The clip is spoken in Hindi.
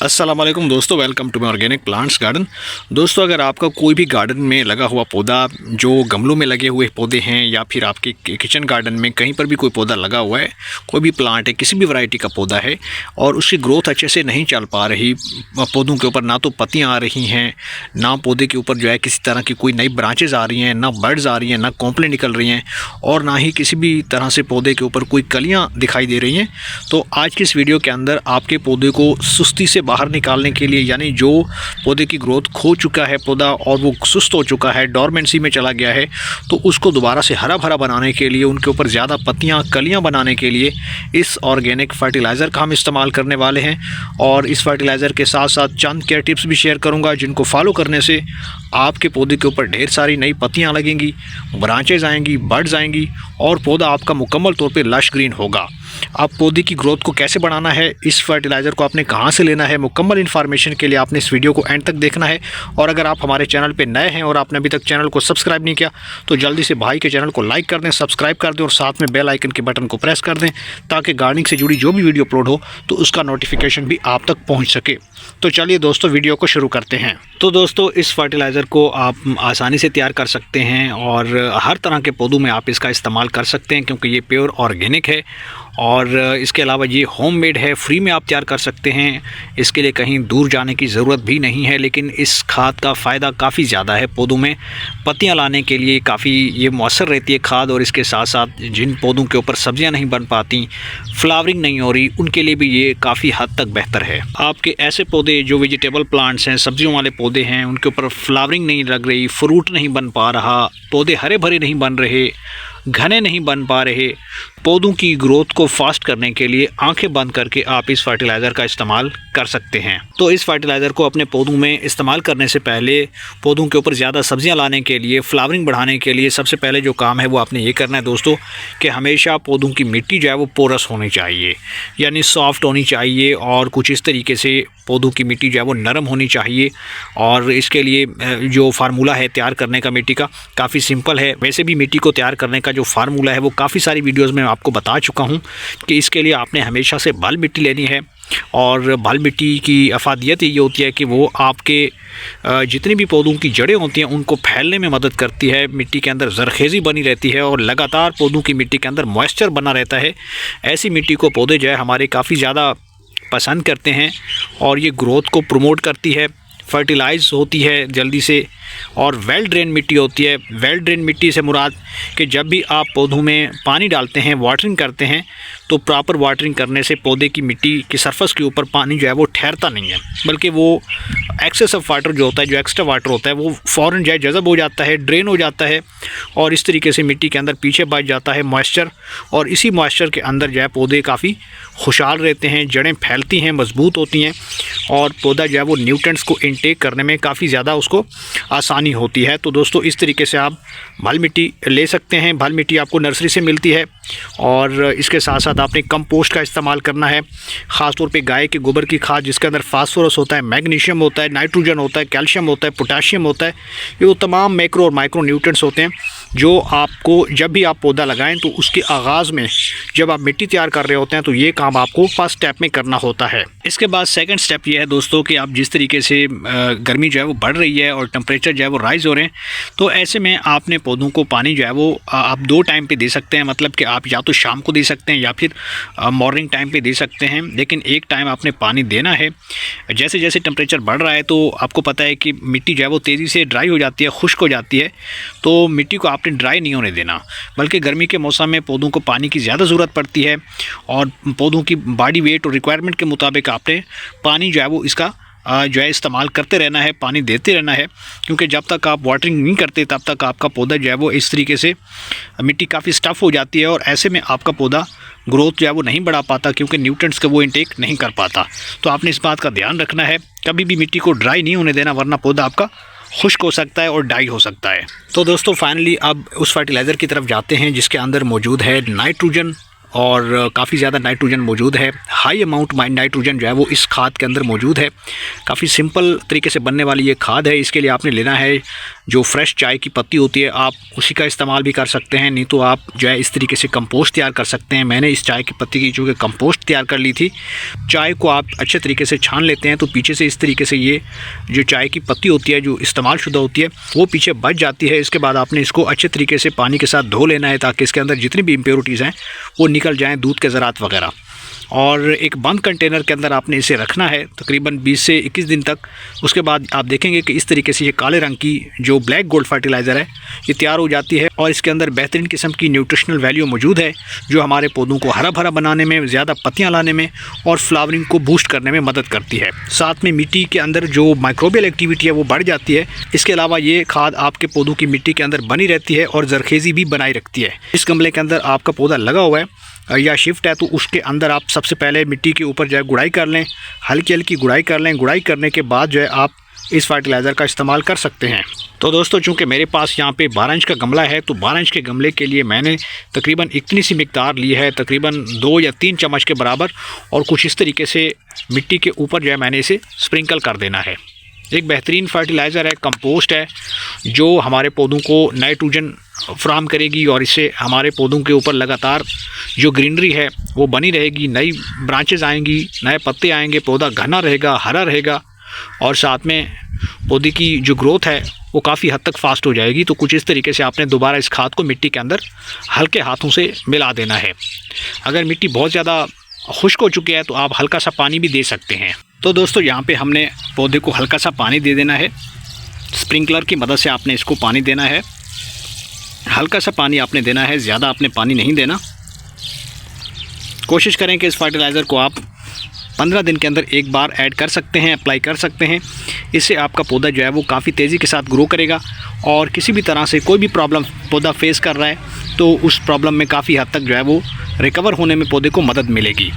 अस्सलाम वालेकुम दोस्तों, welcome to my organic plants garden. दोस्तों, अगर आपका कोई भी गार्डन में लगा हुआ पौधा, जो गमलों में लगे हुए पौधे हैं या फिर आपके किचन गार्डन में कहीं पर भी कोई पौधा लगा हुआ है, कोई भी प्लांट है, किसी भी वैरायटी का पौधा है और उसकी ग्रोथ अच्छे से नहीं चल पा रही, पौधों के ऊपर ना तो पत्तियाँ आ रही हैं, ना पौधे के ऊपर जो है किसी तरह की कोई नई ब्रांचेज आ रही हैं, ना बर्ड्स आ रही हैं, ना कॉम्प्लें निकल रही हैं और ना ही किसी भी तरह से पौधे के ऊपर कोई कलियाँ दिखाई दे रही हैं, तो आज की इस वीडियो के अंदर आपके पौधे को सुस्ती से बाहर निकालने के लिए, यानी जो पौधे की ग्रोथ खो चुका है पौधा और वो सुस्त हो चुका है, डोरमेंसी में चला गया है, तो उसको दोबारा से हरा भरा बनाने के लिए, उनके ऊपर ज़्यादा पत्तियां कलियां बनाने के लिए इस ऑर्गेनिक फर्टिलाइज़र का हम इस्तेमाल करने वाले हैं। और इस फर्टिलाइज़र के साथ साथ चंद केयर टिप्स भी शेयर करूंगा, जिनको फॉलो करने से आपके पौधे के ऊपर ढेर सारी नई पत्तियाँ लगेंगी, ब्रांचेज आएंगी, बर्ड्स आएंगी और पौधा आपका मुकम्मल तौर पे लश ग्रीन होगा। आप पौधे की ग्रोथ को कैसे बढ़ाना है, इस फर्टिलाइज़र को आपने कहाँ से लेना है, मुकम्मल इन्फॉर्मेशन के लिए आपने इस वीडियो को एंड तक देखना है। और अगर आप हमारे चैनल पे नए हैं और आपने अभी तक चैनल को सब्सक्राइब नहीं किया तो जल्दी से भाई के चैनल को लाइक कर दें, सब्सक्राइब कर दें और साथ में बेल आइकन के बटन को प्रेस कर दें, ताकि गार्डनिंग से जुड़ी जो भी वीडियो अपलोड हो तो उसका नोटिफिकेशन भी आप तक पहुँच सके। तो चलिए दोस्तों, वीडियो को शुरू करते हैं। तो दोस्तों, इस फर्टिलाइज़र को आप आसानी से तैयार कर सकते हैं और हर तरह के पौधों में आप इसका इस्तेमाल कर सकते हैं, क्योंकि ये प्योर ऑर्गेनिक है और इसके अलावा ये होममेड है, फ्री में आप तैयार कर सकते हैं। इसके लिए कहीं दूर जाने की ज़रूरत भी नहीं है, लेकिन इस खाद का फ़ायदा काफ़ी ज़्यादा है। पौधों में पत्तियां लाने के लिए काफ़ी ये मौसर रहती है खाद, और इसके साथ साथ जिन पौधों के ऊपर सब्जियां नहीं बन पाती, फ्लावरिंग नहीं हो रही, उनके लिए भी ये काफ़ी हद तक बेहतर है। आपके ऐसे पौधे जो वेजिटेबल प्लांट्स हैं, सब्जियों वाले पौधे हैं, उनके ऊपर फ्लावरिंग नहीं लग रही, फ्रूट नहीं बन पा रहा, पौधे हरे भरे नहीं बन रहे, घने नहीं बन पा रहे, पौधों की ग्रोथ को फास्ट करने के लिए आंखें बंद करके आप इस फर्टिलाइज़र का इस्तेमाल कर सकते हैं। तो इस फर्टिलाइज़र को अपने पौधों में इस्तेमाल करने से पहले, पौधों के ऊपर ज़्यादा सब्जियां लाने के लिए, फ्लावरिंग बढ़ाने के लिए सबसे पहले जो काम है वो आपने ये करना है दोस्तों, कि हमेशा पौधों की मिट्टी जो है वो पोरस होनी चाहिए, यानी सॉफ्ट होनी चाहिए और कुछ इस तरीके से पौधों की मिट्टी जो है वो नरम होनी चाहिए। और इसके लिए जो फार्मूला है तैयार करने का मिट्टी का, काफ़ी सिंपल है। वैसे भी मिट्टी को तैयार करने का जो फार्मूला है वो काफ़ी सारी वीडियोस में आपको बता चुका हूं कि इसके लिए आपने हमेशा से बाल मिट्टी लेनी है। और बाल मिट्टी की अफादियत ये होती है कि वो आपके जितनी भी पौधों की जड़ें होती हैं उनको फैलने में मदद करती है, मिट्टी के अंदर जरखेज़ी बनी रहती है और लगातार पौधों की मिट्टी के अंदर मॉइस्चर बना रहता है। ऐसी मिट्टी को पौधे जो है हमारे काफ़ी ज़्यादा पसंद करते हैं और ये ग्रोथ को प्रमोट करती है, फर्टिलाइज होती है जल्दी से, और वेल ड्रेन मिट्टी होती है। वेल ड्रेन मिट्टी से मुराद कि जब भी आप पौधों में पानी डालते हैं, वाटरिंग करते हैं, तो प्रॉपर वाटरिंग करने से पौधे की मिट्टी की सरफेस के ऊपर पानी जो है वो ठहरता नहीं है, बल्कि वो एक्सेस ऑफ वाटर जो होता है, जो एक्स्ट्रा वाटर होता है, वो फ़ौरन जो है जज़ब हो जाता है, ड्रेन हो जाता है और इस तरीके से मिट्टी के अंदर पीछे बच जाता है मॉइस्चर, और इसी मॉइस्चर के अंदर जो है पौधे काफ़ी खुशहाल रहते हैं, जड़ें फैलती हैं, मजबूत होती हैं और पौधा जो है वो न्यूट्रिएंट्स को इनटेक करने में काफ़ी ज़्यादा उसको आसानी होती है। तो दोस्तों, इस तरीके से आप बाल मिट्टी ले सकते हैं। बाल मिट्टी आपको नर्सरी से मिलती है और इसके साथ साथ आपने कंपोस्ट का इस्तेमाल करना है, ख़ासतौर पे गाय के गोबर की खाद, जिसके अंदर फास्फोरस होता है, मैग्नीशियम होता है, नाइट्रोजन होता है, कैल्शियम होता है, पोटाशियम होता है। ये वो तमाम मैक्रो और माइक्रो न्यूट्रिएंट्स होते हैं जो आपको जब भी आप पौधा लगाएं तो उसके आगाज़ में जब आप मिट्टी तैयार कर रहे होते हैं तो ये काम आपको फर्स्ट स्टेप में करना होता है। इसके बाद सेकंड स्टेप ये है दोस्तों कि आप जिस तरीके से गर्मी जो है वो बढ़ रही है और टेम्परेचर जो है वो राइज़ हो रहे हैं, तो ऐसे में आपने पौधों को पानी जो है वो आप 2 टाइम पे दे सकते हैं। मतलब कि आप या तो शाम को दे सकते हैं या फिर मॉर्निंग टाइम पे दे सकते हैं, लेकिन एक टाइम आपने पानी देना है। जैसे जैसे टेम्परेचर बढ़ रहा है तो आपको पता है कि मिट्टी जो है वो तेज़ी से ड्राई हो जाती है, खुश्क हो जाती है, तो मिट्टी को आपने ड्राई नहीं होने देना, बल्कि गर्मी के मौसम में पौधों को पानी की ज़्यादा ज़रूरत पड़ती है और पौधों की बॉडी वेट और रिक्वायरमेंट के मुताबिक आपने पानी जो है वो इसका जो है इस्तेमाल करते रहना है, पानी देते रहना है, क्योंकि जब तक आप वाटरिंग नहीं करते तब तक आपका पौधा जो है वो इस तरीके से मिट्टी काफ़ी स्टफ़ हो जाती है और ऐसे में आपका पौधा ग्रोथ जो है वो नहीं बढ़ा पाता, क्योंकि न्यूट्रिएंट्स का वो इंटेक नहीं कर पाता। तो आपने इस बात का ध्यान रखना है, कभी भी मिट्टी को ड्राई नहीं होने देना, वरना पौधा आपका खुश्क हो सकता है और डाई हो सकता है। तो दोस्तों, फाइनली अब उस फर्टिलाइज़र की तरफ जाते हैं जिसके अंदर मौजूद है नाइट्रोजन और काफ़ी ज़्यादा नाइट्रोजन मौजूद है। हाई अमाउंट नाइट्रोजन जो है वो इस खाद के अंदर मौजूद है। काफ़ी सिंपल तरीके से बनने वाली ये खाद है। इसके लिए आपने लेना है जो फ्रेश चाय की पत्ती होती है, आप उसी का इस्तेमाल भी कर सकते हैं, नहीं तो आप जो है इस तरीके से कंपोस्ट तैयार कर सकते हैं। मैंने इस चाय की पत्ती की जो कि कंपोस्ट तैयार कर ली थी। चाय को आप अच्छे तरीके से छान लेते हैं तो पीछे से इस तरीके से ये जो चाय की पत्ती होती है जो इस्तेमाल शुदा होती है वो पीछे बच जाती है। इसके बाद आपने इसको अच्छे तरीके से पानी के साथ धो लेना है ताकि इसके अंदर जितनी भी इम्प्योरिटीज़ हैं वो निकल जाएँ, दूध के ज़रात वगैरह। और एक बंद कंटेनर के अंदर आपने इसे रखना है तकरीबन 20 से 21 दिन तक। उसके बाद आप देखेंगे कि इस तरीके से ये काले रंग की जो ब्लैक गोल्ड फर्टिलाइज़र है ये तैयार हो जाती है और इसके अंदर बेहतरीन किस्म की न्यूट्रिशनल वैल्यू मौजूद है जो हमारे पौधों को हरा भरा बनाने में, ज़्यादा पत्तियाँ लाने में और फ्लावरिंग को बूस्ट करने में मदद करती है। साथ में मिट्टी के अंदर जो माइक्रोबियल एक्टिविटी है वो बढ़ जाती है। इसके अलावा ये खाद आपके पौधों की मिट्टी के अंदर बनी रहती है और जरखेज़ी भी बनाई रखती है। इस गमले के अंदर आपका पौधा लगा हुआ है या शिफ्ट है तो उसके अंदर आप सबसे पहले मिट्टी के ऊपर जो है गुड़ाई कर लें, हल्की हल्की गुड़ाई कर लें। गुड़ाई करने के बाद जो है आप इस फर्टिलाइज़र का इस्तेमाल कर सकते हैं। तो दोस्तों चूँकि मेरे पास यहाँ पे 12 इंच का गमला है तो 12 इंच के गमले के लिए मैंने तकरीबन इतनी सी मिकदार ली है, तकरीबन 2 या 3 चम्मच के बराबर, और कुछ इस तरीके से मिट्टी के ऊपर जो है मैंने इसे स्प्रिंकल कर देना है। एक बेहतरीन फर्टिलाइज़र है, कंपोस्ट है जो हमारे पौधों को नाइट्रोजन फ्राहम करेगी और इससे हमारे पौधों के ऊपर लगातार जो ग्रीनरी है वो बनी रहेगी, नई ब्रांचेस आएंगी, नए पत्ते आएंगे, पौधा घना रहेगा, हरा रहेगा और साथ में पौधे की जो ग्रोथ है वो काफ़ी हद तक फास्ट हो जाएगी। तो कुछ इस तरीके से आपने दोबारा इस खाद को मिट्टी के अंदर हल्के हाथों से मिला देना है। अगर मिट्टी बहुत ज़्यादा खुश्क हो चुकी है तो आप हल्का सा पानी भी दे सकते हैं। तो दोस्तों यहाँ पे हमने पौधे को हल्का सा पानी दे देना है। स्प्रिंकलर की मदद से आपने इसको पानी देना है। हल्का सा पानी आपने देना है, ज़्यादा आपने पानी नहीं देना। कोशिश करें कि इस फर्टिलाइज़र को आप 15 दिन के अंदर एक बार ऐड कर सकते हैं, अप्लाई कर सकते हैं। इससे आपका पौधा जो है वो काफ़ी तेज़ी के साथ ग्रो करेगा और किसी भी तरह से कोई भी प्रॉब्लम पौधा फेस कर रहा है तो उस प्रॉब्लम में काफ़ी हद तक जो है वो रिकवर होने में पौधे को मदद मिलेगी।